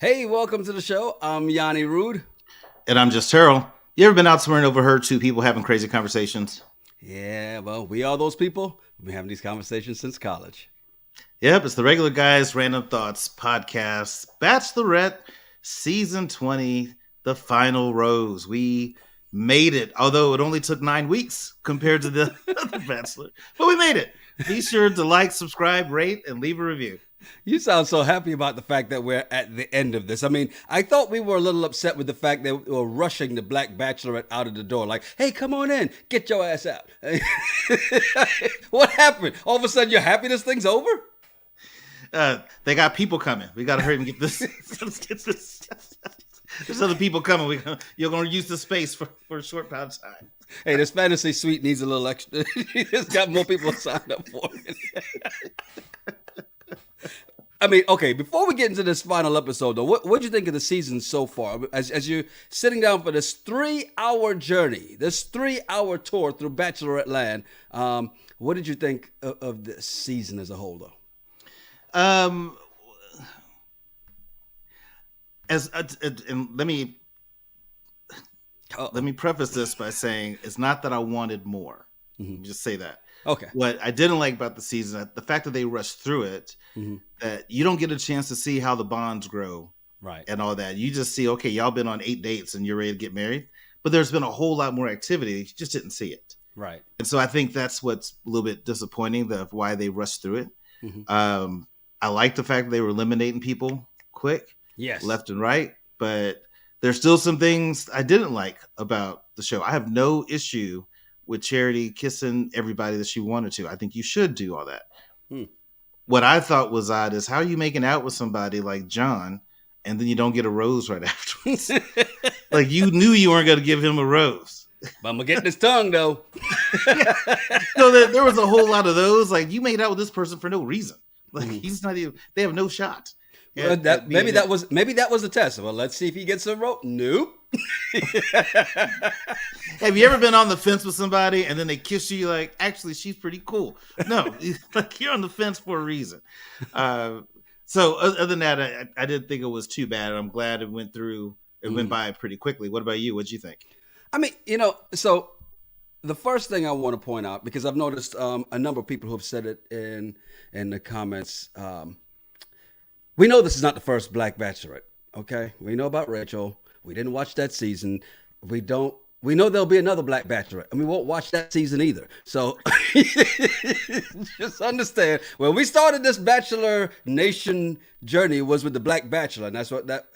Hey, welcome to the show. I'm Yanni Rude. And I'm just Terrell. You ever been out somewhere and overheard two people having crazy conversations? Yeah, well, we are those people. We've been having these conversations since college. Yep, it's the Regular Guys Random Thoughts podcast, Bachelorette Season 20, the final rose. We made it, although it only took 9 weeks compared to the other Bachelor. But we made it. Be sure to like, subscribe, rate, and leave a review. You sound so happy about the fact that we're at the end of this. I mean, I thought we were a little upset with the fact that we were rushing the Black Bachelorette out of the door. Like, hey, come on in. Get your ass out. What happened? All of a sudden, you're happy this thing's over? They got people coming. We got to hurry and get this. Let's get this. There's other people coming. You're going to use the space for a short amount of time. Hey, this fantasy suite needs a little extra. It's got more people signed up for it. I mean, okay, before we get into this final episode, though, what do you think of the season so far? As you're sitting down for this 3-hour journey, this 3-hour tour through Bachelorette land, what did you think of this season as a whole, though? And let me preface this by saying it's not that I wanted more. Mm-hmm. Just say that. Okay. What I didn't like about the season, the fact that they rushed through it, that you don't get a chance to see how the bonds grow, right, and all that. You just see, okay, y'all been on 8 dates and you're ready to get married, but there's been a whole lot more activity. You just didn't see it, right. And so I think that's what's a little bit disappointing, why they rushed through it. Mm-hmm. I like the fact that they were eliminating people quick, yes, left and right, but there's still some things I didn't like about the show. I have no issue with Charity kissing everybody that she wanted to. I think you should do all that. What I thought was odd is how are you making out with somebody like John and then you don't get a rose right afterwards? Like you knew you weren't going to give him a rose. But I'm going to get this tongue though. So there was a whole lot of those. Like you made out with this person for no reason. Like he's not even, they have no shot. Well, maybe that was the test. Well, let's see if he gets a rose. Nope. Have you ever been on the fence with somebody and then they kiss you? You're like, actually, she's pretty cool. No, like you're on the fence for a reason. So other than that, I didn't think it was too bad. I'm glad it went through. It went by pretty quickly. What about you? What'd you think? I mean, so the first thing I want to point out, because I've noticed a number of people who have said it in the comments. We know this is not the first Black Bachelorette. Okay, we know about Rachel. We didn't watch that season. We know there'll be another Black Bachelorette, and we won't watch that season either. So just understand, when we started this Bachelor Nation journey was with the Black Bachelor, and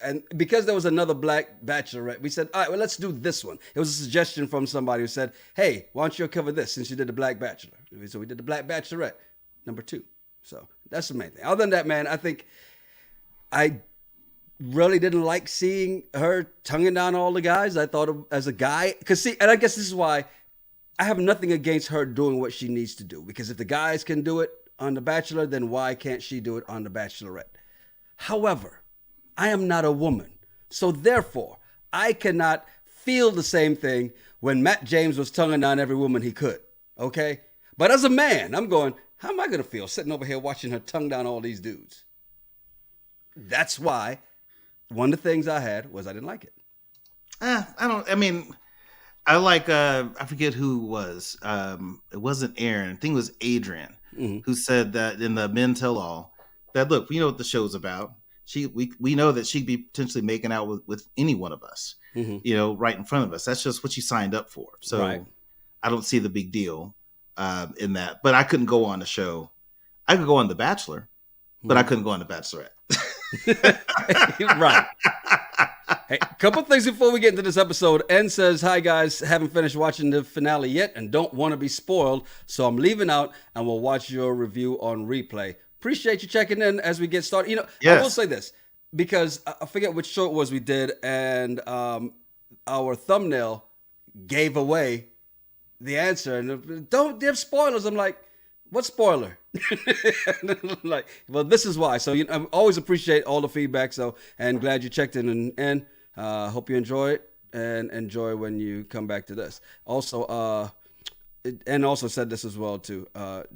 and because there was another Black Bachelorette, we said, all right, well, let's do this one. It was a suggestion from somebody who said, hey, why don't you cover this since you did the Black Bachelor? So we did the Black Bachelorette, number 2. So that's the main thing. Other than that, man, I think I really didn't like seeing her tonguing down all the guys. I thought as a guy, and I guess this is why I have nothing against her doing what she needs to do. Because if the guys can do it on The Bachelor, then why can't she do it on The Bachelorette? However, I am not a woman. So therefore, I cannot feel the same thing when Matt James was tonguing down every woman he could. Okay? But as a man, I'm going, how am I going to feel sitting over here watching her tongue down all these dudes? That's why one of the things I had was I didn't like it. I like, I forget who it was. It wasn't Aaron. I think it was Adrian who said that in the Men Tell All that, look, we know what the show's about. We know that she'd be potentially making out with any one of us, right in front of us. That's just what she signed up for. So right. I don't see the big deal in that. But I couldn't go on the show. I could go on The Bachelor, but I couldn't go on The Bachelorette. Right. Hey, a couple things before we get into this episode. N says, hi guys, haven't finished watching the finale yet and don't want to be spoiled, so I'm leaving out and we'll watch your review on replay. Appreciate you checking in as we get started. Yes. I will say this, because I forget which show it was we did, and our thumbnail gave away the answer. And don't give spoilers. I'm like, what spoiler? Like, well, this is why. So I always appreciate all the feedback. And glad you checked in, and hope you enjoy it and enjoy when you come back to this. Also, and also said this as well too.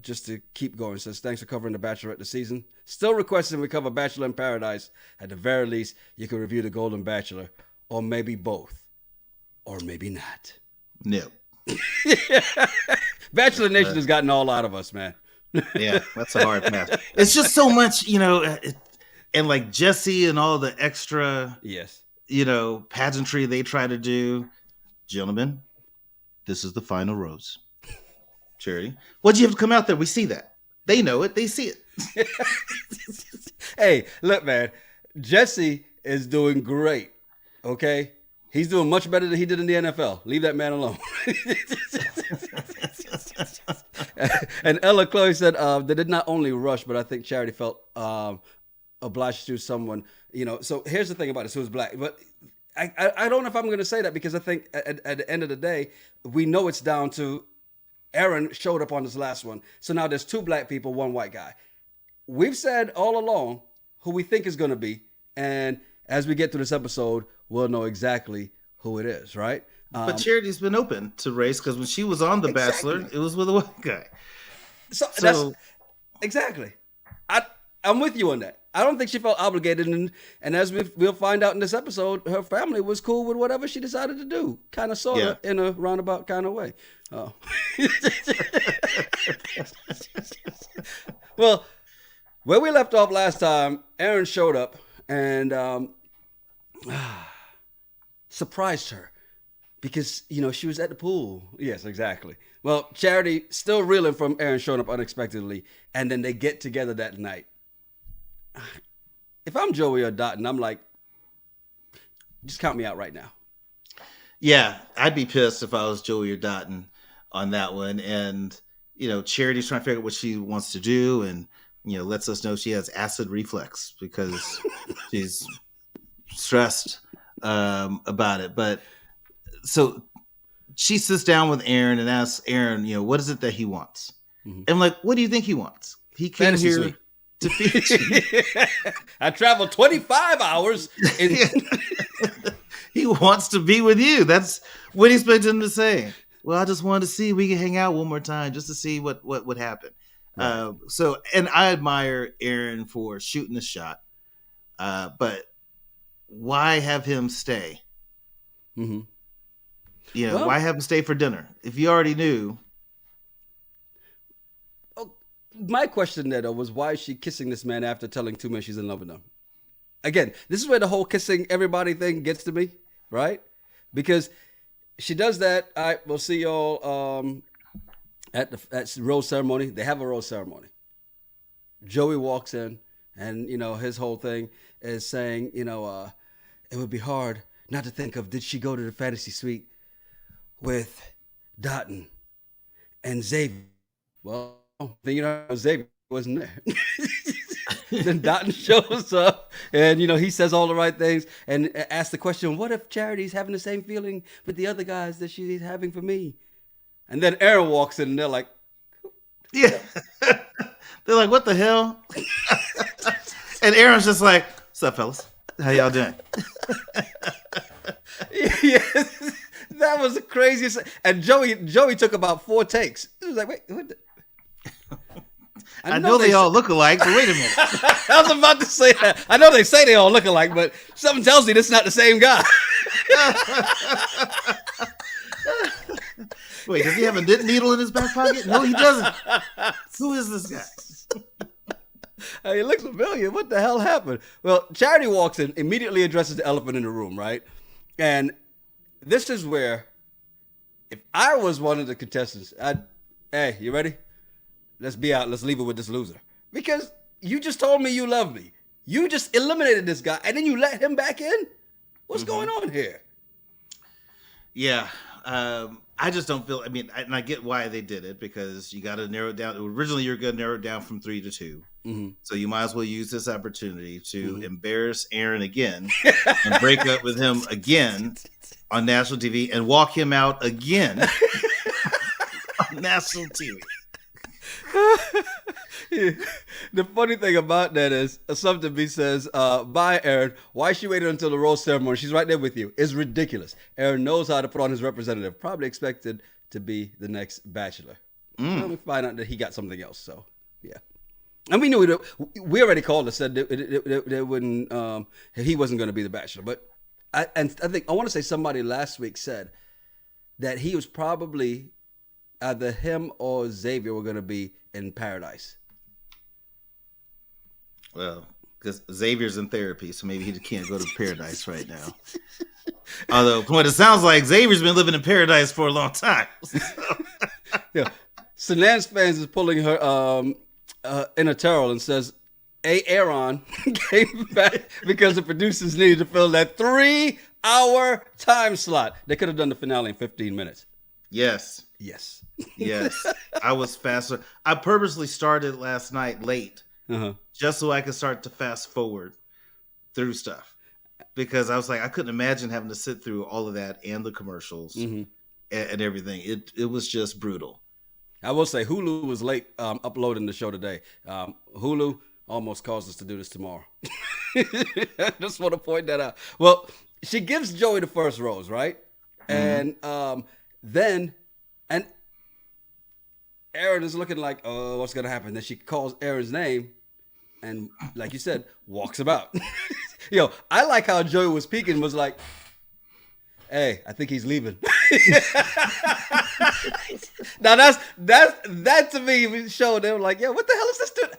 Just to keep going, says thanks for covering the Bachelorette this season. Still requesting we cover Bachelor in Paradise. At the very least, you can review the Golden Bachelor, or maybe both, or maybe not. No. Bachelor Nation has gotten all out of us, man. Yeah, that's a hard pass. It's just so much, and like Jesse and all the extra, Yes, pageantry they try to do. Gentlemen, this is the final rose. Charity, what'd you have to come out there? We see that. They know it. They see it. Hey, look, man. Jesse is doing great. Okay, he's doing much better than he did in the NFL. Leave that man alone. And Ella Chloe said they did not only rush, but I think Charity felt obliged to someone. So here's the thing about this: who's black, but. I don't know if I'm going to say that because I think at the end of the day, we know it's down to Aaron showed up on this last one. So now there's 2 black people, 1 white guy. We've said all along who we think is going to be. And as we get through this episode, we'll know exactly who it is, right? But Charity's been open to race because when she was on The Bachelor, it was with a white guy. So that's exactly. I'm with you on that. I don't think she felt obligated, and as we'll find out in this episode, her family was cool with whatever she decided to do, kind of, sort of, in a roundabout kind of way. Oh. Well, where we left off last time, Aaron showed up and surprised her because, she was at the pool. Yes, exactly. Well, Charity still reeling from Aaron showing up unexpectedly, and then they get together that night. If I'm Joey or Dotton, I'm like, just count me out right now. Yeah, I'd be pissed if I was Joey or Dotton on that one. And, Charity's trying to figure out what she wants to do and, lets us know she has acid reflux because she's stressed about it. But so she sits down with Aaron and asks Aaron, what is it that he wants? Mm-hmm. And I'm like, what do you think he wants? He came Fantasy here suite. To feed you. I traveled 25 hours. He wants to be with you. That's what he's expecting him to say. Well, I just wanted to see if we can hang out one more time just to see what would happen. Right. And I admire Aaron for shooting the shot. But why have him stay? Mm-hmm. Why have him stay for dinner? If you already knew. My question there, though, was why is she kissing this man after telling 2 men she's in love with them? Again, this is where the whole kissing everybody thing gets to me, right? Because she does that. All right, we'll see y'all at the rose ceremony. They have a rose ceremony. Joey walks in, and, his whole thing is saying, it would be hard not to think of, did she go to the fantasy suite with Dotton and Xavier? Well, Xavier wasn't there. Then Dotton shows up and, he says all the right things and asks the question, what if Charity's having the same feeling with the other guys that she's having for me? And then Aaron walks in and they're like, yeah. They're like, what the hell? And Aaron's just like, what's up, fellas? How y'all doing? Yes, that was the craziest. And Joey took about 4 takes. He was like, wait, what the? I know they all look alike, but wait a minute. I was about to say that. I know they say they all look alike, but something tells me this is not the same guy. Wait, does he have a knit needle in his back pocket? No, he doesn't. Who is this guy? He looks familiar. What the hell happened? Well, Charity walks in, immediately addresses the elephant in the room, right? And this is where, if I was one of the contestants, hey, you ready? Let's be out. Let's leave it with this loser. Because you just told me you love me. You just eliminated this guy, and then you let him back in? What's going on here? Yeah. I just don't feel, and I get why they did it, because you got to narrow it down. Originally, you're going to narrow it down from 3 to 2. Mm-hmm. So you might as well use this opportunity to embarrass Aaron again and break up with him again on national TV and walk him out again on national TV. Yeah. The funny thing about that is something B says, bye, Aaron. Why she waited until the rose ceremony? She's right there with you. It's ridiculous. Aaron knows how to put on his representative. Probably expected to be the next Bachelor. Mm. Well, we find out that he got something else. So yeah, and we knew it. We already called and said that it wouldn't. He wasn't going to be the Bachelor. But I think I want to say somebody last week said that he was probably either him or Xavier were going to be in Paradise. Well, because Xavier's in therapy, so maybe he can't go to paradise right now. Although, from what it sounds like, Xavier's been living in paradise for a long time. Yeah, Sanan's fans is pulling her inner Terrell and says, Aaron came back because the producers needed to fill that 3-hour time slot. They could have done the finale in 15 minutes. Yes. Yes. Yes. I was faster. I purposely started last night late just so I could start to fast forward through stuff. Because I was like, I couldn't imagine having to sit through all of that and the commercials and everything. It was just brutal. I will say Hulu was late uploading the show today. Hulu almost caused us to do this tomorrow. I just want to point that out. Well, she gives Joey the first rose, right? And then Aaron is looking like, oh, what's going to happen? Then she calls Aaron's name and, like you said, walks about. Yo, I like how Joey was peeking, was like, hey, I think he's leaving. Now that to me showed them like, yeah, what the hell is this dude?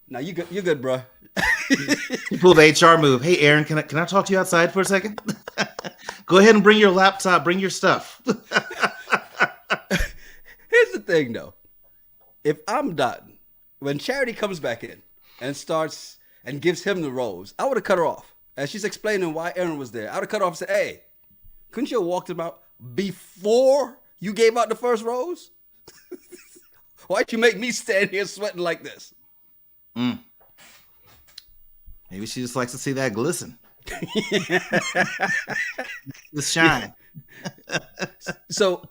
Now you good, bro. He pulled the HR move. Hey, Aaron, can I talk to you outside for a second? Go ahead and bring your laptop. Bring your stuff. Here's the thing, though. If I'm Dotton, when Charity comes back in and starts and gives him the rose, I would have cut her off. As she's explaining why Aaron was there, I would have cut her off and said, hey, couldn't you have walked him out before you gave out the first rose? Why'd you make me stand here sweating like this? Maybe she just likes to see that glisten. The shine. So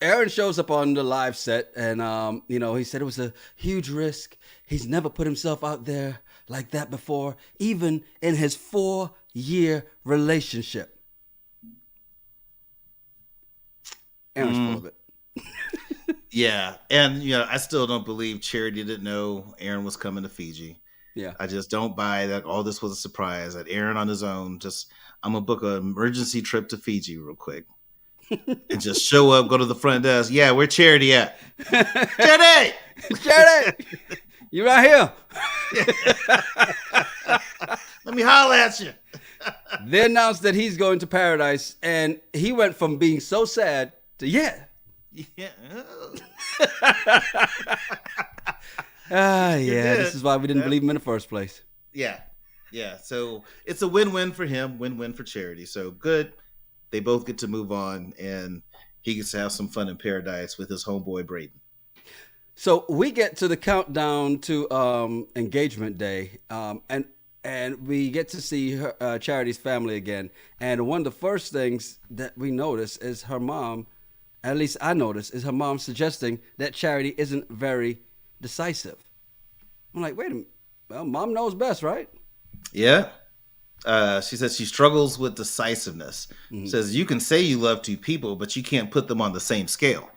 Aaron shows up on the live set and, he said it was a huge risk. He's never put himself out there like that before, even in his 4-year relationship. Aaron's full of it. Yeah. And, I still don't believe Charity didn't know Aaron was coming to Fiji. Yeah. I just don't buy that all this was a surprise. That Aaron on his own, I'm going to book an emergency trip to Fiji real quick. And just show up, go to the front desk. Yeah, where Charity at? Charity! Charity! You right here. Let me holler at you. They announced that he's going to Paradise, and he went from being so sad to Yeah. This is why we didn't believe him in the first place. Yeah. So it's a win-win for him, win-win for Charity. So good. They both get to move on, and he gets to have some fun in paradise with his homeboy Braden. So we get to the countdown to engagement day, and we get to see her, Charity's family again. And one of the first things that we notice is her mom, at least I noticed, is her mom suggesting that Charity isn't very decisive. I'm like, wait a minute. Well, mom knows best, right? Yeah. She says she struggles with decisiveness. Says you can say you love two people, but you can't put them on the same scale.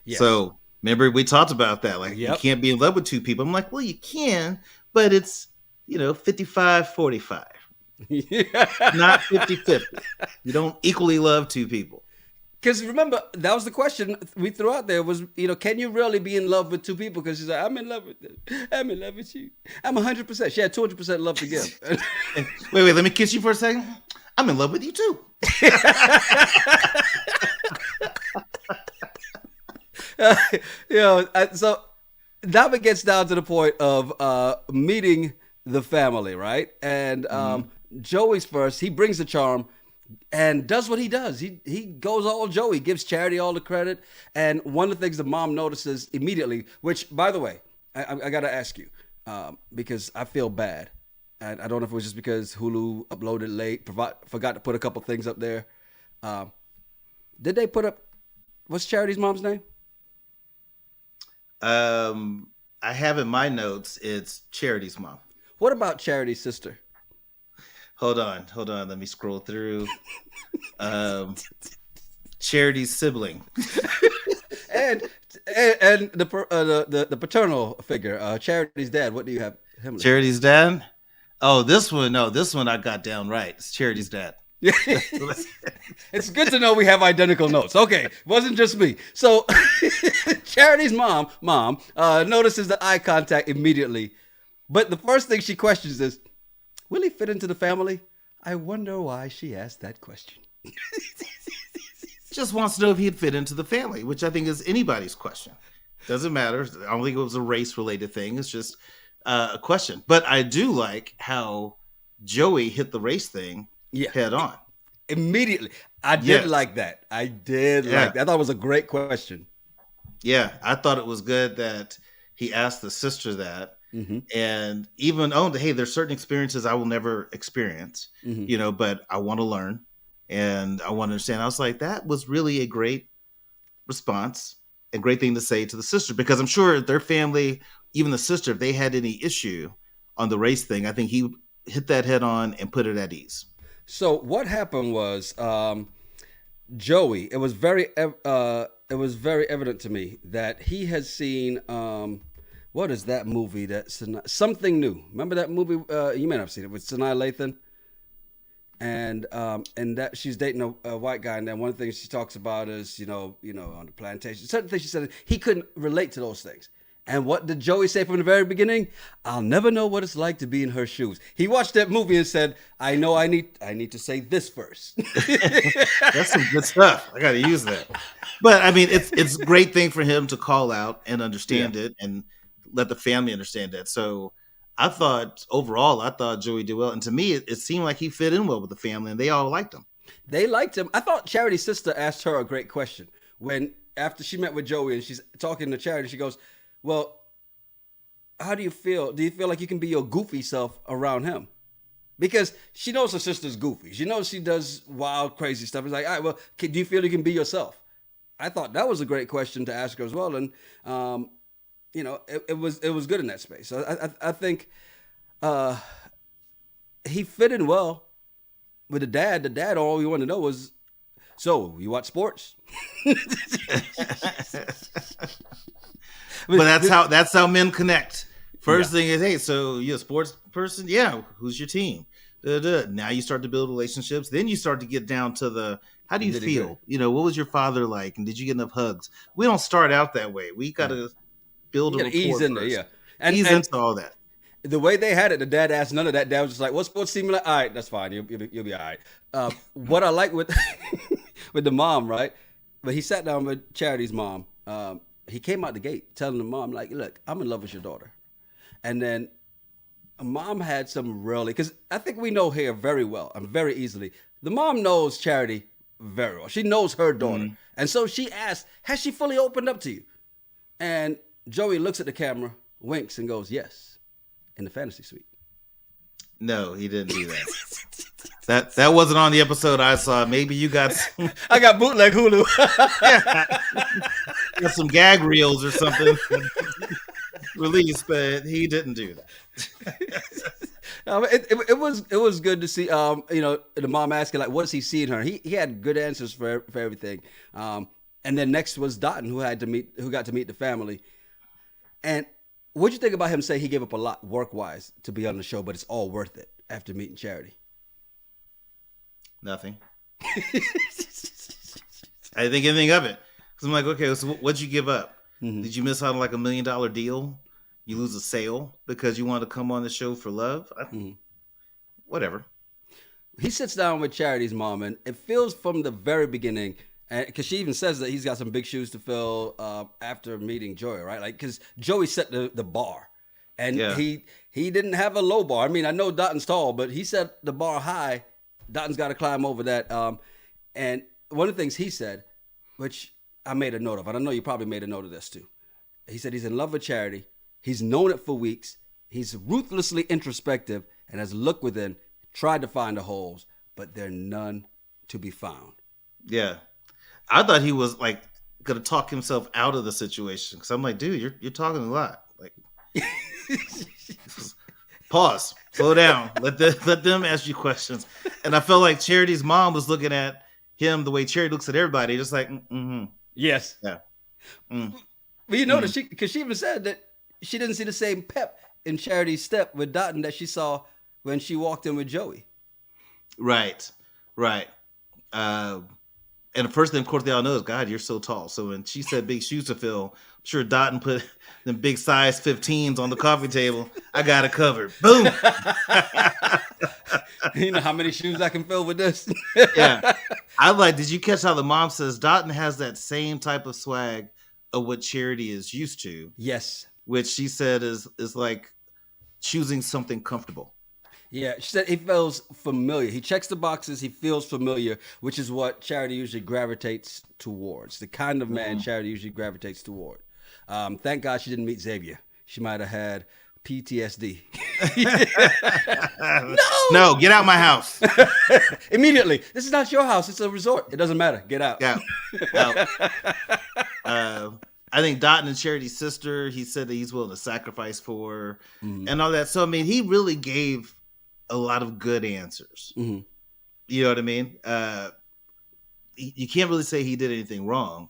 Yes. So remember we talked about that. Like you can't be in love with two people. I'm like, well, you can, but it's 55-45. Not 50-50. You don't equally love two people. Because remember, that was the question we threw out there was, can you really be in love with two people? Because she's like, I'm in love with them. I'm in love with you. I'm 100%. She had 200% love to give. Wait, let me kiss you for a second. I'm in love with you too. So now it gets down to the point of meeting the family, right? And Joey's first. He brings the charm. And does what he does. He goes all Joey, gives Charity all the credit. And one of the things the mom notices immediately, which, by the way, I got to ask you, because I feel bad. And I don't know if it was just because Hulu uploaded late, forgot to put a couple things up there. Did they put up, what's Charity's mom's name? I have in my notes, it's Charity's mom. What about Charity's sister? Hold on. Let me scroll through. Charity's sibling. and and the paternal figure, Charity's dad. What do you have him? Charity's dad. Oh, this one. No, this one I got down right. It's Charity's dad. Yeah. It's good to know we have identical notes. Okay, wasn't just me. So Charity's mom notices the eye contact immediately, but the first thing she questions is, "Will he fit into the family?" I wonder why she asked that question. Just wants to know if he'd fit into the family, which I think is anybody's question. Doesn't matter. I don't think it was a race-related thing. It's just a question. But I do like how Joey hit the race thing head on. Immediately. I did like that. I did like that. I thought it was a great question. Yeah, I thought it was good that he asked the sister that. Mm-hmm. And even owned, hey, there's certain experiences I will never experience, but I want to learn and I want to understand. I was like, that was really a great response, a great thing to say to the sister, because I'm sure their family, even the sister, if they had any issue on the race thing, I think he hit that head on and put it at ease. So what happened was, Joey, it was very evident to me that he has seen, what is that movie? That's Something New. Remember that movie? You may not have seen it with Sanaa Lathan, and that she's dating a white guy, and then one of the things she talks about is on the plantation. Certain things she said he couldn't relate to those things. And what did Joey say from the very beginning? I'll never know what it's like to be in her shoes. He watched that movie and said, I know I need to say this first. That's some good stuff. I got to use that. But I mean, it's a great thing for him to call out and understand it and let the family understand that. So I thought Joey did well. And to me, it seemed like he fit in well with the family and they all liked him. They liked him. I thought Charity's sister asked her a great question. After she met with Joey and she's talking to Charity, she goes, well, how do you feel? Do you feel like you can be your goofy self around him? Because she knows her sister's goofy. She knows she does wild, crazy stuff. It's like, all right, well, do you feel you can be yourself? I thought that was a great question to ask her as well. And, it was good in that space. So I think he fit in well with the dad. The dad, all we wanted to know was, so you watch sports? But that's how men connect. First thing is, hey, so you're a sports person? Yeah. Who's your team? Now you start to build relationships. Then you start to get down to how do you feel? What was your father like? And did you get enough hugs? We don't start out that way. We got to build a rapport ease in first. there, and ease into all that. The way they had it, the dad asked none of that. Dad was just like, what sports team? Like, all right, that's fine. You'll be all right. What I like with with the mom, right? But he sat down with Charity's mom. He came out the gate telling the mom, like, look, I'm in love with your daughter. And then mom had some really, because I think we know her very well and very easily. The mom knows Charity very well. She knows her daughter. Mm-hmm. And so she asked, has she fully opened up to you? And Joey looks at the camera, winks, and goes, yes, in the fantasy suite. No, he didn't do that. That wasn't on the episode I saw. Maybe you got some... I got bootleg Hulu. Got some gag reels or something released, but he didn't do that. It was good to see. The mom asking, like, what does he see in her? He had good answers for everything. And then next was Dotun, who got to meet the family. And what'd you think about him saying he gave up a lot work-wise to be on the show, but it's all worth it after meeting Charity? Nothing. I didn't think anything of it. Because I'm like, okay, so what'd you give up? Mm-hmm. Did you miss out on like $1 million deal? You lose a sale because you want to come on the show for love? Whatever. He sits down with Charity's mom, and it feels from the very beginning, because she even says that he's got some big shoes to fill after meeting Joey, right? Like, because Joey set the bar, and he didn't have a low bar. I mean, I know Dotun's tall, but he set the bar high. Dotun's got to climb over that. And one of the things he said, which I made a note of, and I know you probably made a note of this too. He said he's in love with Charity. He's known it for weeks. He's ruthlessly introspective and has looked within, tried to find the holes, but they're none to be found. Yeah. I thought he was like going to talk himself out of the situation. Because I'm like, dude, you're talking a lot. Like, pause, slow down, let them ask you questions. And I felt like Charity's mom was looking at him the way Charity looks at everybody, just like, Yes. yeah. Mm, Well, you notice because she even said that she didn't see the same pep in Charity's step with Dotton that she saw when she walked in with Joey. right. And the first thing, of course, they all know is, God, you're so tall. So when she said big shoes to fill, I'm sure Dotton put them big size 15s on the coffee table. I got it covered. Boom. You know how many shoes I can fill with this? Yeah. I like, did you catch how the mom says Dotton has that same type of swag of what Charity is used to, Yes. which she said is like choosing something comfortable. Yeah, she said he feels familiar. He checks the boxes. He feels familiar, which is what Charity usually gravitates towards. The kind of man Charity usually gravitates toward. Thank God she didn't meet Xavier. She might have had PTSD. No, get out my house. Immediately. This is not your house. It's a resort. It doesn't matter. Get out. Out. I think Dotton and Charity's sister, he said that he's willing to sacrifice for her and all that. So, I mean, he really gave a lot of good answers. You know what I mean? You can't really say he did anything wrong.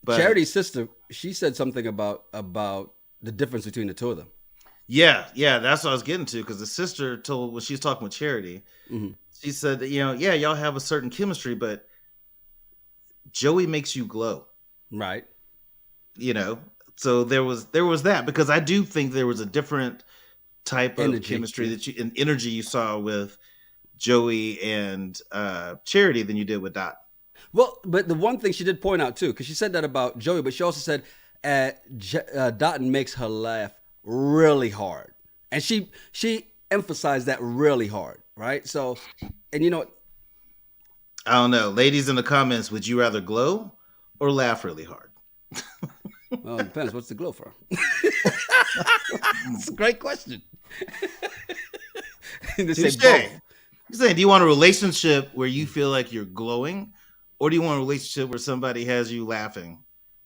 But Charity's sister, she said something about the difference between the two of them. Yeah, that's what I was getting to, because the sister told, when she was talking with Charity, she said that, y'all have a certain chemistry, but Joey makes you glow. Right. So there was that, because I do think there was a different type of Energy, chemistry and energy you saw with Joey and Charity than you did with Dot. Well, but the one thing she did point out too, because she said that about Joey, but she also said Dotton makes her laugh really hard, and she emphasized that really hard, right? So, and I don't know, ladies in the comments, would you rather glow or laugh really hard? Well, it depends. What's the glow for? It's a great question. They say both. You're saying, do you want a relationship where you feel like you're glowing, or do you want a relationship where somebody has you laughing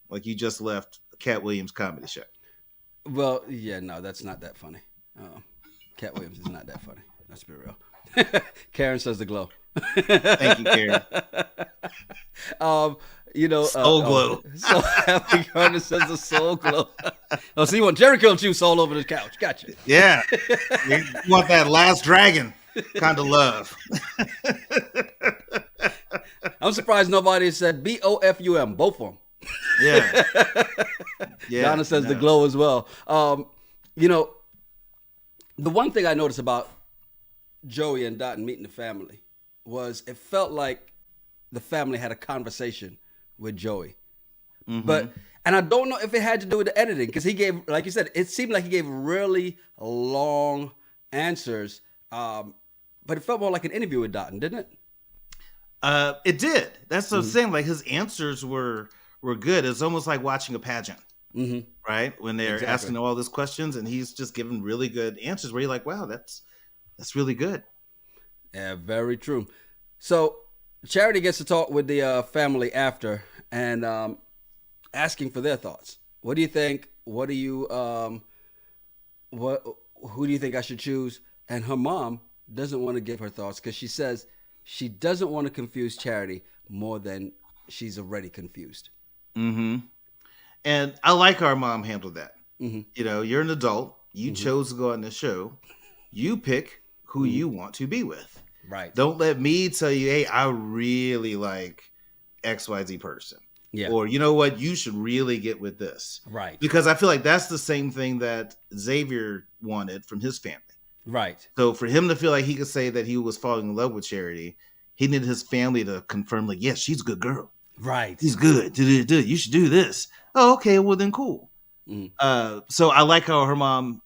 like you just left Cat Williams' comedy show? Well, yeah, no, that's not that funny. Cat Williams is not that funny. Let's be real. Karen says the glow. Thank you, Karen. Soul glow. So Happy Gardner says the soul glow. Oh, so you want Jericho juice all over the couch? Gotcha. Yeah, you want that Last Dragon kind of love. I'm surprised nobody said BOFUM, both of them. Yeah. Donna says the glow as well. The one thing I noticed about Joey and Dotton meeting the family was it felt like the family had a conversation with Joey. And I don't know if it had to do with the editing, because he gave, like you said, it seemed like he gave really long answers, but it felt more like an interview with Dotton, didn't it? It did. That's what I'm saying. Like, his answers were good. It's almost like watching a pageant, right? When they're asking all these questions, and he's just giving really good answers where you're like, wow, that's really good. Yeah, very true. So Charity gets to talk with the family after and asking for their thoughts. What do you think? What do you who do you think I should choose? And her mom doesn't want to give her thoughts because she says she doesn't want to confuse Charity more than she's already confused. And I like how our mom handled that. You're an adult. You chose to go on this show. You pick who you want to be with. Right. Don't let me tell you, hey, I really like XYZ person. Yeah. Or, you know what, you should really get with this. Right. Because I feel like that's the same thing that Xavier wanted from his family. Right. So for him to feel like he could say that he was falling in love with Charity, he needed his family to confirm, like, yes, she's a good girl. Right. He's good. You should do this. Oh, okay. Well, then cool. So I like how her mom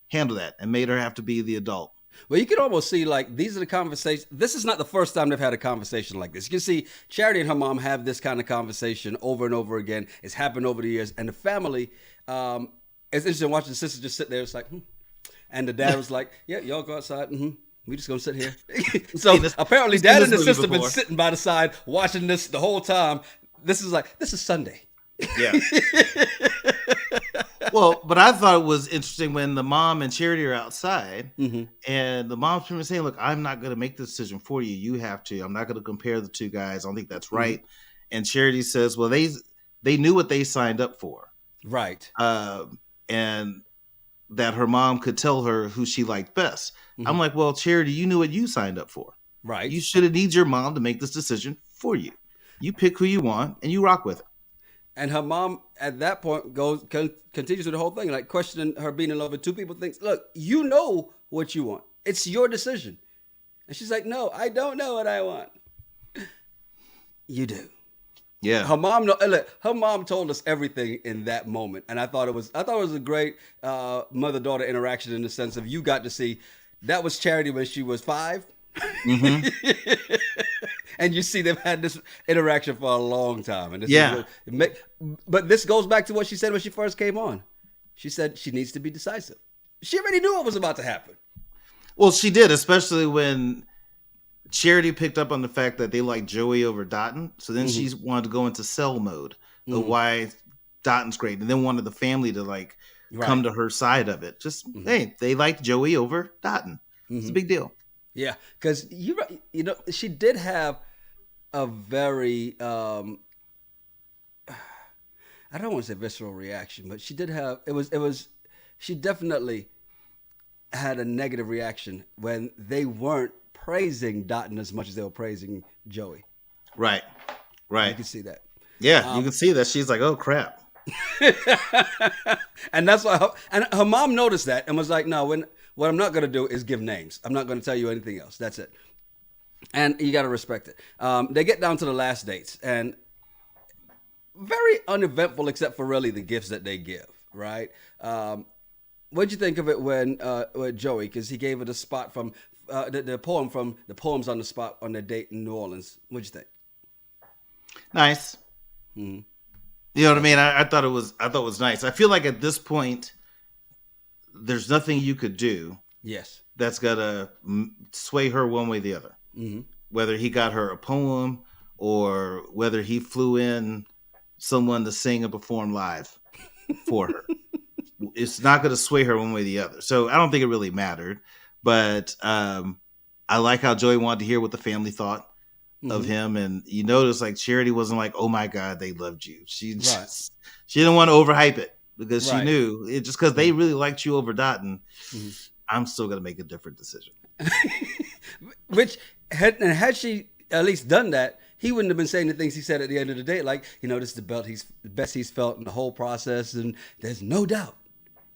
handled that and made her have to be the adult. Well, you can almost see, like, these are the conversations. This is not the first time they've had a conversation like this. You can see Charity and her mom have this kind of conversation over and over again. It's happened over the years. And the family, it's interesting watching the sister just sit there. It's like, And the dad was like, yeah, y'all go outside. We just going to sit here. So apparently dad and the sister been sitting by the side watching this the whole time. This is Sunday. Yeah. Well, but I thought it was interesting when the mom and Charity are outside, and the mom's pretty much saying, "Look, I'm not going to make the decision for you. You have to. I'm not going to compare the two guys. I don't think that's right." And Charity says, "Well, they knew what they signed up for, Right. and that her mom could tell her who she liked best." I'm like, "Well, Charity, you knew what you signed up for. Right. You should have needed your mom to make this decision for you. You pick who you want, and you rock with it." And her mom at that point continues with the whole thing, like questioning her being in love with two people. Thinks, look, you know what you want. It's your decision. And she's like, no, I don't know what I want. You do. Yeah. Her mom told us everything in that moment, and I thought it was a great mother-daughter interaction in the sense of you got to see that was Charity when she was 5. And you see they've had this interaction for a long time, and but this goes back to what she said when she first came on. She said she needs to be decisive. She already knew what was about to happen. Well, she did, especially when Charity picked up on the fact that they liked Joey over Dotton. So then she wanted to go into cell mode of why Dotton's great, and then wanted the family to come to her side of it. Just hey, they liked Joey over Dotton. It's a big deal. Yeah, because she did have a very I don't want to say visceral reaction, but she did have she definitely had a negative reaction when they weren't praising Dotton as much as they were praising Joey. Right. You can see that. Yeah, you can see that she's like, oh crap. And that's why her mom noticed that and was like, no, what I'm not going to do is give names. I'm not going to tell you anything else. That's it. And you got to respect it. They get down to the last dates, and very uneventful except for really the gifts that they give, right? What'd you think of it when with Joey? Because he gave her the spot from the poem from the Poems on the Spot on their date in New Orleans. What'd you think? Nice. You know what I mean? I thought it was nice. I feel like at this point, there's nothing you could do. Yes. That's gonna sway her one way or the other. Whether he got her a poem or whether he flew in someone to sing and perform live for her. It's not going to sway her one way or the other. So I don't think it really mattered. But I like how Joey wanted to hear what the family thought of him. And you notice like Charity wasn't like, oh my God, they loved you. She didn't want to overhype it because she knew it just because they really liked you over Dotton. I'm still going to make a different decision. Which had she at least done that, he wouldn't have been saying the things he said at the end of the day, like, this is the best he's felt in the whole process, and there's no doubt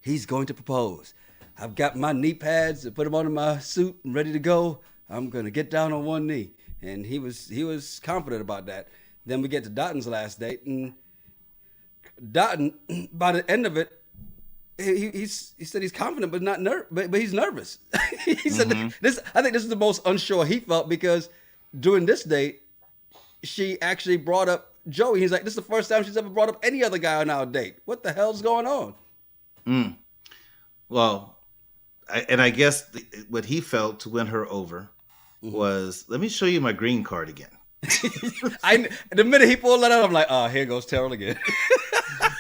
he's going to propose. I've got my knee pads and put them on my suit and ready to go. I'm gonna get down on one knee, and he was confident about that. Then we get to Dotton's last date, and Dotton, by the end of it, he said he's confident, but not but he's nervous. He said this. I think this is the most unsure he felt because during this date, she actually brought up Joey. He's like, this is the first time she's ever brought up any other guy on our date. What the hell's going on? Well, I guess what he felt to win her over was, let me show you my green card again. The minute he pulled that out, I'm like, oh, here goes Terrell again.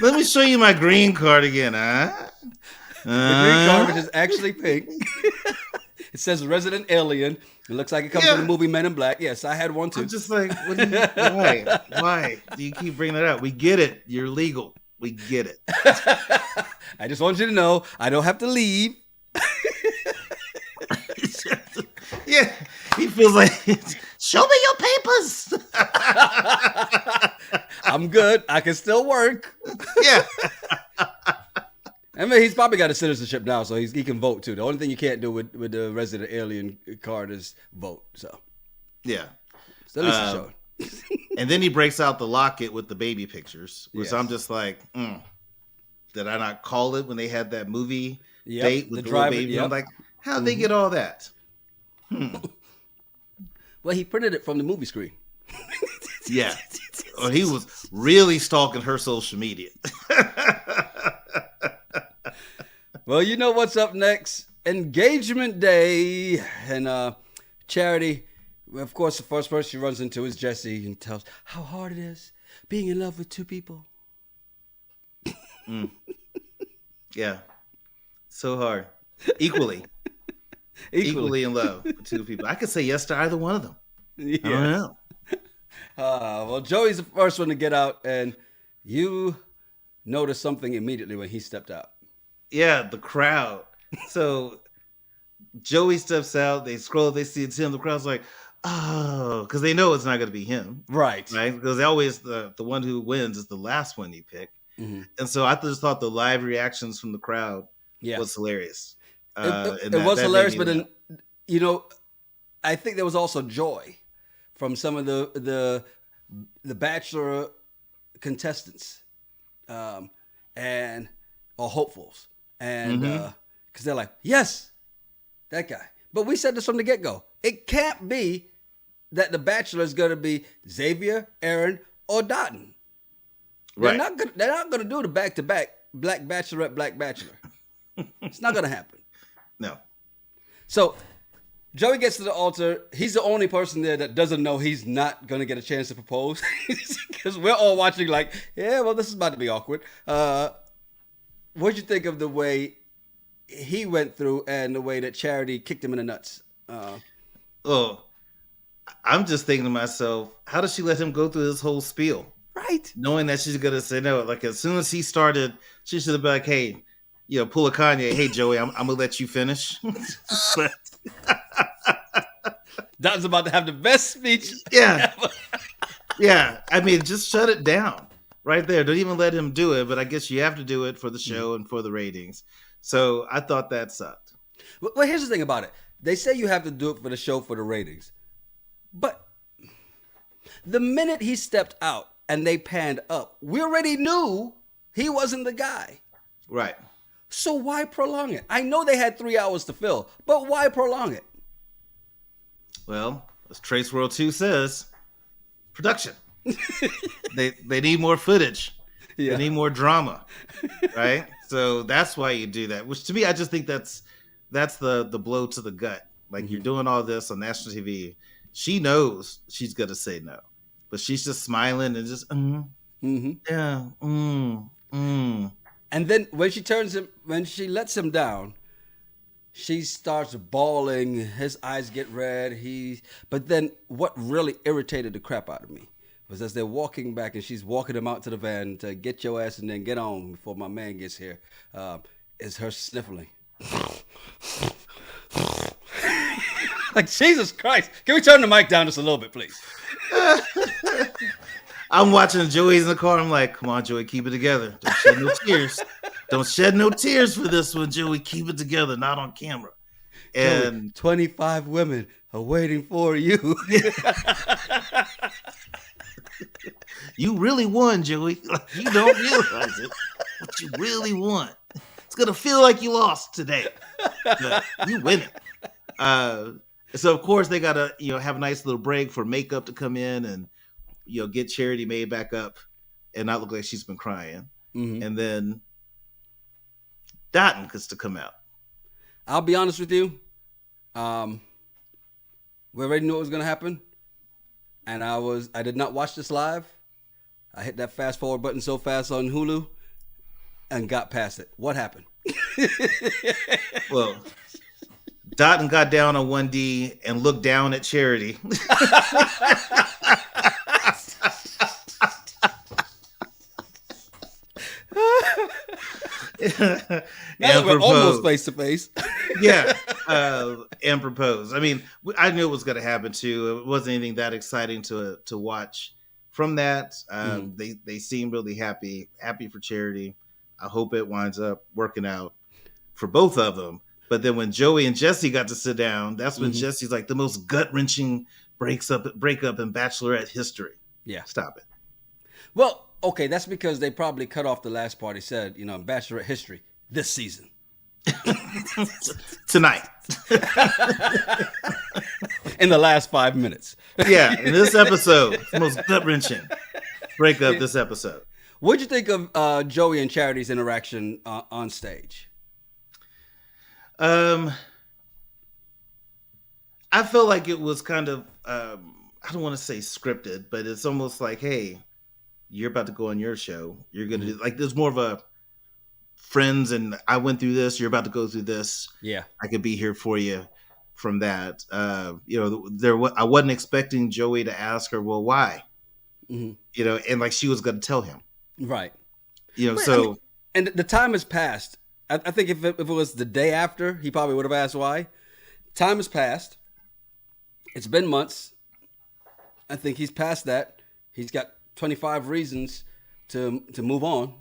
Let me show you my green card again, huh? The green card, which is actually pink. It says resident alien. It looks like it comes from the movie Men in Black. Yes, I had one too. I'm just like, why? Why do you keep bringing that up? We get it. You're legal. We get it. I just want you to know I don't have to leave. Yeah, he feels like, show me your papers. I'm good. I can still work. Yeah. I mean, he's probably got a citizenship now, so he can vote too. The only thing you can't do with the resident alien card is vote. So, yeah. So at least he showed. And then he breaks out the locket with the baby pictures, which I'm just like, did I not call it when they had that movie date with the little baby? I'm like, how'd they get all that? Well, he printed it from the movie screen. Yeah. Or he was really stalking her social media. Well, you know what's up next? Engagement day. And Charity, of course, the first person she runs into is Jesse and tells how hard it is being in love with two people. Yeah, so hard. Equally, Equally. equally in love with two people. I could say yes to either one of them. I don't Yes. know. Well, Joey's the first one to get out, and you noticed something immediately when he stepped out. Yeah, the crowd. So Joey steps out. They scroll. They see it's him. The crowd's like, oh, because they know it's not going to be him, Right. right? Because they always the one who wins is the last one you pick. Hmm. And so I just thought the live reactions from the crowd Yeah. was hilarious. It, it, And it was that made hilarious, me but laugh. then, you know, I think there was also joy from some of the Bachelor contestants, um, and or hopefuls, and Hmm. because they're like, yes, that guy. But we said this from the get go. It can't be that the Bachelor is going to be Xavier, Aaron, or Dotton. Right. They're not gonna do the back to back Black Bachelorette, Black Bachelor. It's not gonna happen. No. So Joey gets to the altar. He's the only person there that doesn't know he's not gonna get a chance to propose, because we're all watching like, yeah, well, this is about to be awkward. What'd you think of the way he went through and the way that Charity kicked him in the nuts? Oh, I'm just thinking to myself, how does she let him go through this whole spiel? Right. Knowing that she's gonna say no. Like as soon as he started, she should have been like, "Hey, pull a Kanye. Hey, Joey, I'm gonna let you finish." But Dotton's about to have the best speech. yeah, Ever. yeah. I mean, just shut it down right there. Don't even let him do it. But I guess you have to do it for the show and for the ratings. So I thought that sucked. Well, here's the thing about it. They say you have to do it for the show for the ratings, but the minute he stepped out and they panned up, we already knew he wasn't the guy. Right. So why prolong it? I know they had 3 hours to fill, but why prolong it? Well, as Trace World 2 says, production. They need more footage. Yeah. They need more drama. Right? So that's why you do that. Which to me, I just think that's the blow to the gut. Like you're doing all this on national TV. She knows she's gonna say no. But she's just smiling and just yeah. And then when she lets him down, she starts bawling. His eyes get red. But then what really irritated the crap out of me was as they're walking back and she's walking him out to the van to get your ass and then get on before my man gets here, is her sniffling. Like, Jesus Christ. Can we turn the mic down just a little bit, please? I'm watching Joey's in the car. I'm like, come on, Joey, keep it together. Don't shed no tears. Don't shed no tears for this one, Joey. Keep it together, not on camera. And 25 women are waiting for you. you really won, Joey. Like, you don't realize it, but you really won. It's gonna feel like you lost today, but you win it. So of course they gotta have a nice little break for makeup to come in and get Charity made back up and not look like she's been crying. Mm-hmm. And then Dotton gets to come out. I'll be honest with you. We already knew it was going to happen. And I did not watch this live. I hit that fast forward button so fast on Hulu and got past it. What happened? Well, Dotton got down on 1D and looked down at Charity. Now we're almost face to face. Yeah, and propose. I mean, I knew it was going to happen too. It wasn't anything that exciting to watch from that. They seem really happy for Charity. I hope it winds up working out for both of them. But then when Joey and Jesse got to sit down, that's when Jesse's like the most gut wrenching breakup in Bachelorette history. Yeah. Stop it. Well, okay, that's because they probably cut off the last part. He said, in Bachelorette history, this season. Tonight. In the last 5 minutes. Yeah, in this episode, the most gut wrenching breakup this episode. What'd you think of Joey and Charity's interaction on stage? I felt like it was kind of I don't want to say scripted, but it's almost like, hey, you're about to go on your show. You're gonna do like there's more of a friends, and I went through this. You're about to go through this. Yeah. I could be here for you from that. I wasn't expecting Joey to ask her, well, why? Hmm. And like she was going to tell him. Right. But, I mean, So and the time has passed. I think if it was the day after, he probably would have asked why. Time has passed. It's been months. I think he's past that. He's got 25 reasons to move on.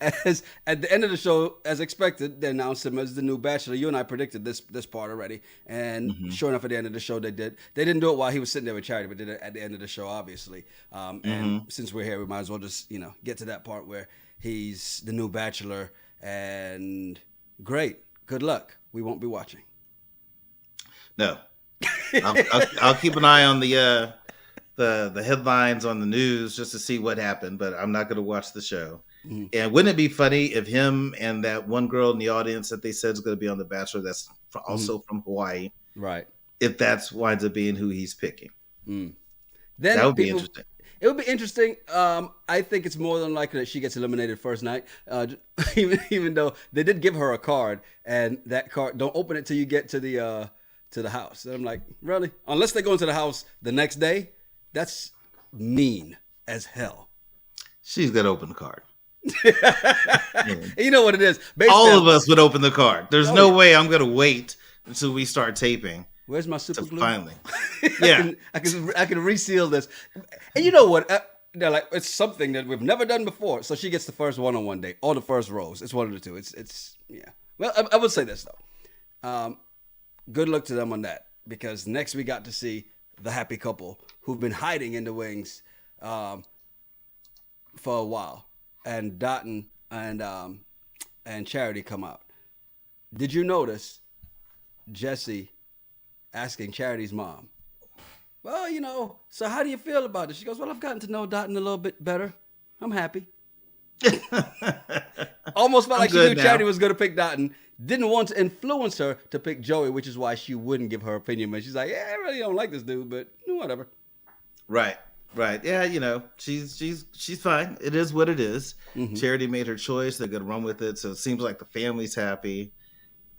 As at the end of the show, as expected, they announced him as the new Bachelor. You and I predicted this part already, and sure enough, at the end of the show, they did. They didn't do it while he was sitting there with Charity, but did it at the end of the show, obviously. And since we're here, we might as well just get to that part where he's the new Bachelor. And great, good luck. We won't be watching. no, I'll keep an eye on the headlines on the news just to see what happened, but I'm not going to watch the show. Mm-hmm. And wouldn't it be funny if him and that one girl in the audience that they said is going to be on The Bachelor, that's also from Hawaii, right? If that's winds up being who he's picking, then that would be interesting. It would be interesting. I think it's more than likely that she gets eliminated first night, even though they did give her a card, and that card, don't open it till you get to the house. And I'm like, really? Unless they go into the house the next day, that's mean as hell. She's got to open the card. You know what it is. All of us would open the card. There's no way I'm going to wait until we start taping. Where's my super glue? Finally. Yeah. I can reseal this. And you know what? They're like, it's something that we've never done before. So she gets the first one-on-one date, or the first rose. It's one of the two. It's yeah. Well, I would say this though. Good luck to them on that, because next we got to see the happy couple who've been hiding in the wings for a while, and Dotun and Charity come out. Did you notice Jesse asking Charity's mom, well, so how do you feel about it? She goes, well, I've gotten to know Dotun a little bit better. I'm happy. Almost felt like she knew Charity was going to pick Dotun. Didn't want to influence her to pick Joey, which is why she wouldn't give her opinion. But she's like, yeah, I really don't like this dude, but whatever. Right. Yeah, she's fine. It is what it is. Mm-hmm. Charity made her choice. They're going to run with it. So it seems like the family's happy.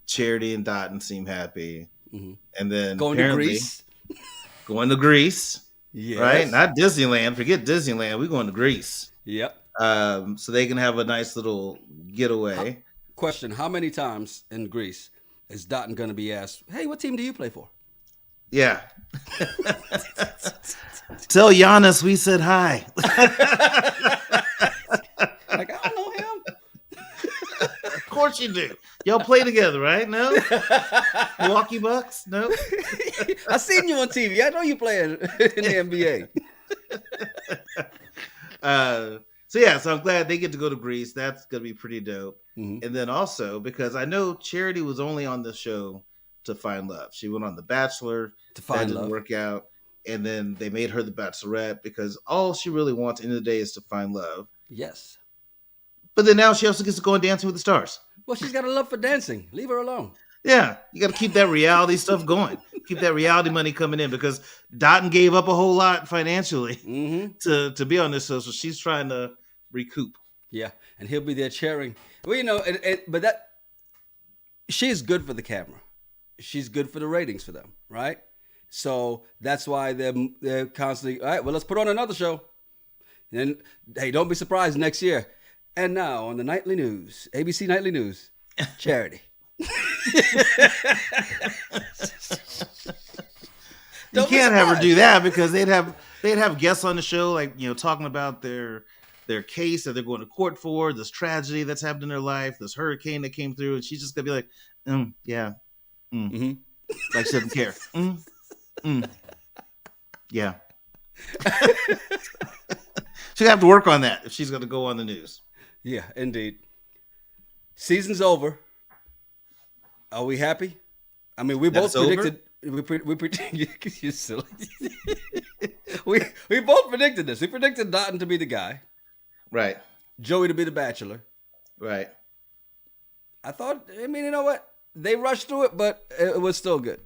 Charity and Dotun seem happy. Mm-hmm. And then going to Greece. Yes. Right? Not Disneyland. Forget Disneyland. We're going to Greece. Yep. So they can have a nice little getaway. Question: how many times in Greece is Dotun going to be asked, hey, what team do you play for? Yeah. Tell Giannis we said hi. Like, I don't know him. Of course you do. Y'all play together, right? No? Milwaukee Bucks? No? I seen you on TV. I know you play in the NBA. So I'm glad they get to go to Greece. That's going to be pretty dope. Mm-hmm. And then also, because I know Charity was only on the show to find love. She went on The Bachelor. To find love. Didn't work out. And then they made her the Bachelorette because all she really wants in the day is to find love. Yes. But then now she also gets to go on Dancing with the Stars. Well, she's got a love for dancing. Leave her alone. Yeah, you got to keep that reality stuff going. Keep that reality money coming in, because Dotun gave up a whole lot financially to be on this show, so she's trying to recoup. Yeah, and he'll be there cheering. Well, but that she's good for the camera. She's good for the ratings for them, right? So that's why they're constantly, all right, well, let's put on another show. And hey, don't be surprised next year. And now on the nightly news, ABC Nightly News, Charity. You can't have her do that, because they'd have guests on the show, like, talking about their case that they're going to court for, this tragedy that's happened in their life, this hurricane that came through, and she's just gonna be like, yeah, like she doesn't care. Yeah. She'd have to work on that if she's going to go on the news. Yeah, indeed. Season's over. Are we happy? I mean, we both predicted. We predicted. You're silly. we both predicted this. We predicted Dotun to be the guy. Right. Joey to be the Bachelor. Right. I mean, you know what? They rushed through it, but it was still good.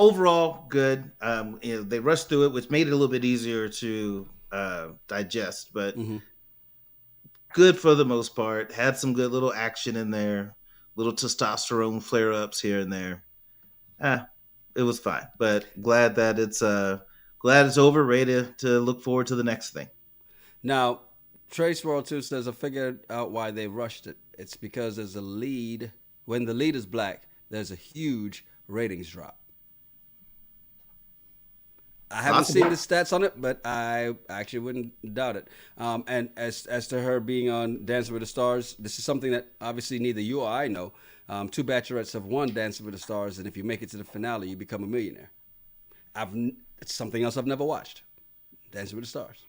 overall good. They rushed through it, which made it a little bit easier to digest, but good for the most part. Had some good little action in there, little testosterone flare ups here and there. It was fine, but glad that it's over. Ready to look forward to the next thing. Now, Trace World 2 says, I figured out why they rushed it. It's because there's a lead. When the lead is black, there's a huge ratings drop. I haven't seen the stats on it, but I actually wouldn't doubt it. And as to her being on Dancing with the Stars, this is something that obviously neither you or I know. 2 Bachelorettes have won Dancing with the Stars, and if you make it to the finale, you become a millionaire. It's something else I've never watched. Dancing with the Stars.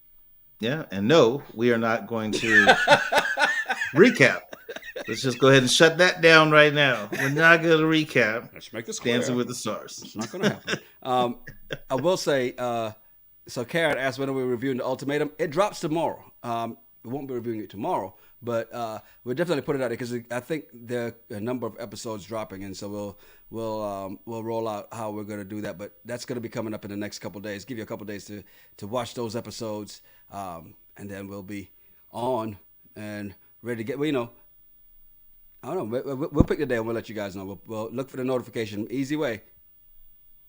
Yeah, and no, we are not going to recap. Let's just go ahead and shut that down right now. We're not going to recap. Let's make this clear. Dancing with the Stars. It's not going to happen. I will say, so Karen asked when are we reviewing The Ultimatum. It drops tomorrow. We won't be reviewing it tomorrow, but we'll definitely put it out there because I think there are a number of episodes dropping, and so we'll roll out how we're going to do that. But that's going to be coming up in the next couple of days. Give you a couple of days to watch those episodes, and then we'll be on and ready to get. Well, you know, I don't know. We'll pick the day and we'll let you guys know. We'll look for the notification. Easy way.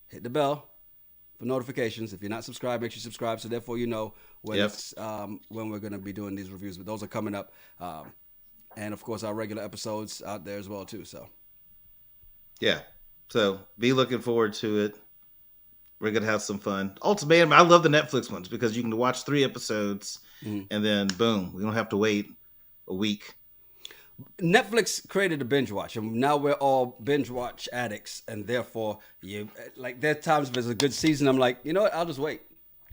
Hit the bell for notifications. If you're not subscribed, make sure you subscribe. So therefore, you know when it's when we're going to be doing these reviews. But those are coming up, and of course our regular episodes out there as well too. So yeah, so be looking forward to it. We're gonna have some fun. Ultimatum. I love the Netflix ones because you can watch 3 episodes and then boom, we don't have to wait a week. Netflix created a binge watch, and now we're all binge watch addicts, and therefore, there are times if it's a good season, I'm like, you know what, I'll just wait.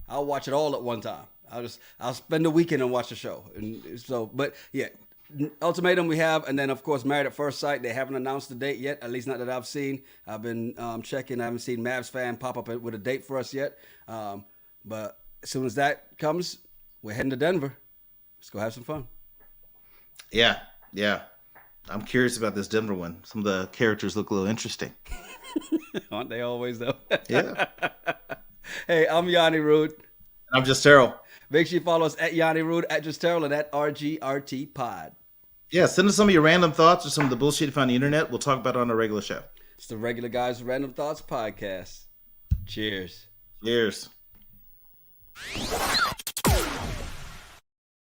I'll watch it all at one time. I'll spend the weekend and watch the show. And so, but yeah, Ultimatum we have, and then of course Married at First Sight. They haven't announced the date yet, at least not that I've seen. I've been checking. I haven't seen Mavs fan pop up with a date for us yet. But as soon as that comes, we're heading to Denver. Let's go have some fun. Yeah. I'm curious about this Denver one. Some of the characters look a little interesting. Aren't they always, though? Yeah. Hey, I'm Yanni Rude. I'm Just Terrell. Make sure you follow us at Yanni Rude, at Just Terrell, and at RGRT Pod. Yeah, send us some of your random thoughts or some of the bullshit you find on the internet. We'll talk about it on a regular show. It's the Regular Guys Random Thoughts Podcast. Cheers. Cheers.